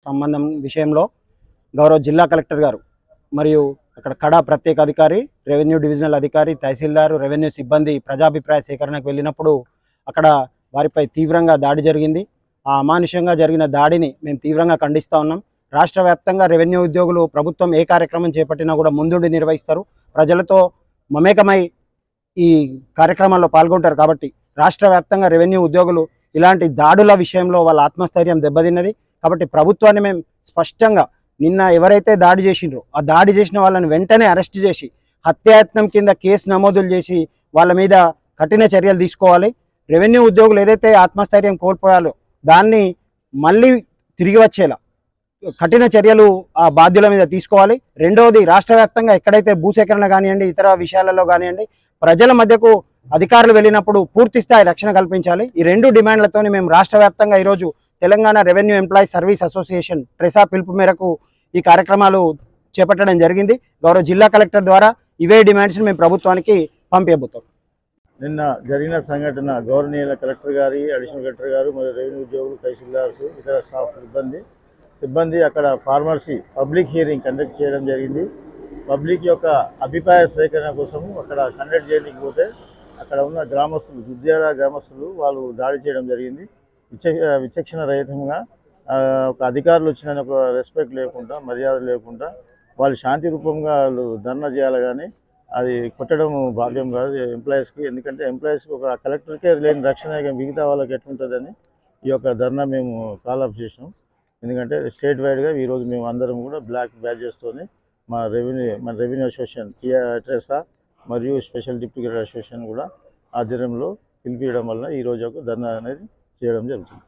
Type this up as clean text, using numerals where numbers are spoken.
సంబంధం విషయంలో గౌరవ జిల్లా కలెక్టర్ గారు మరియు అక్కడ కడా ప్రత్యేక అధికారి, రెవెన్యూ డివిజనల్ అధికారి, తహసీల్దారు, రెవెన్యూ సిబ్బంది ప్రజాభిప్రాయ సేకరణకు వెళ్ళినప్పుడు అక్కడ వారిపై తీవ్రంగా దాడి జరిగింది. ఆ అమానుషంగా జరిగిన దాడిని మేము తీవ్రంగా ఖండిస్తూ ఉన్నాం. రాష్ట్ర వ్యాప్తంగా రెవెన్యూ ఉద్యోగులు ప్రభుత్వం ఏ కార్యక్రమం చేపట్టినా కూడా ముందుండి నిర్వహిస్తారు. ప్రజలతో మమేకమై ఈ కార్యక్రమాల్లో పాల్గొంటారు. కాబట్టి రాష్ట్ర వ్యాప్తంగా రెవెన్యూ ఉద్యోగులు ఇలాంటి దాడుల విషయంలో వాళ్ళ ఆత్మస్థైర్యం దెబ్బతిన్నది. కాబట్టి ప్రభుత్వాన్ని మేము స్పష్టంగా నిన్న ఎవరైతే దాడి చేసిండ్రో ఆ దాడి చేసిన వాళ్ళని వెంటనే అరెస్ట్ చేసి హత్యాయత్నం కింద కేసు నమోదులు చేసి వాళ్ళ మీద కఠిన చర్యలు తీసుకోవాలి. రెవెన్యూ ఉద్యోగులు ఏదైతే ఆత్మస్థైర్యం కోల్పోయాలో దాన్ని మళ్ళీ తిరిగి వచ్చేలా కఠిన చర్యలు ఆ బాధ్యుల మీద తీసుకోవాలి. రెండవది, రాష్ట్ర వ్యాప్తంగా ఎక్కడైతే భూసేకరణ కానివ్వండి, ఇతర విషయాలలో కానివ్వండి, ప్రజల మధ్యకు అధికారులు వెళ్ళినప్పుడు పూర్తి స్థాయి రక్షణ కల్పించాలి. ఈ రెండు డిమాండ్లతోని మేము రాష్ట్ర వ్యాప్తంగా ఈరోజు Telangana revenue employees service association TRESA పిలుపు మేరకు ఈ కార్యక్రమాలు చేపట్టడం జరిగింది. గౌరవ జిల్లా కలెక్టర్ ద్వారా ఇవే డిమాండ్స్ని మేము ప్రభుత్వానికి పంపించబోతాం. నిన్న జరిగిన సంఘటన గౌరవనీయుల కలెక్టర్ గారి, అడిషనల్ కలెక్టర్ గారు మరియు రెవెన్యూ ఉద్యోగులు, తహసీల్దార్స్, ఇతర స్టాఫ్ సిబ్బంది అక్కడ ఫార్మర్సీ పబ్లిక్ హియరింగ్ కండక్ట్ చేయడం జరిగింది. పబ్లిక్ యొక్క అభిప్రాయ సేకరణ కోసము అక్కడ కండక్ట్ చేయడానికి పోతే అక్కడ ఉన్న గ్రామస్తులు, దుద్యాల గ్రామస్తులు వాళ్ళు దాడి చేయడం జరిగింది. విచక్షణ రహితంగా ఒక అధికారులు వచ్చిన ఒక రెస్పెక్ట్ లేకుండా, మర్యాద లేకుండా వాళ్ళు శాంతి రూపంగా వాళ్ళు ధర్నా చేయాలి. కానీ అది కొట్టడం భావ్యం కాదు ఎంప్లాయీస్కి. ఎందుకంటే ఎంప్లాయీస్కి ఒక కలెక్టర్కే లేని రక్షణ మిగతా వాళ్ళకి ఎట్లుంటుందని ఈ యొక్క ధర్నా మేము కాల్ ఆఫ్ చేసినాం. ఎందుకంటే స్టేట్ వైడ్గా ఈరోజు మేము అందరం కూడా బ్లాక్ బ్యాడ్జెస్తోని మన రెవెన్యూ అసోసియేషన్ ట్రెసా మరియు స్పెషల్ డిప్యూటీ అసోసియేషన్ కూడా ఆధ్వర్యంలో పిలిపించడం వల్ల ఈరోజు ఒక ధర్నా అనేది చేయడం జరుగుతుంది.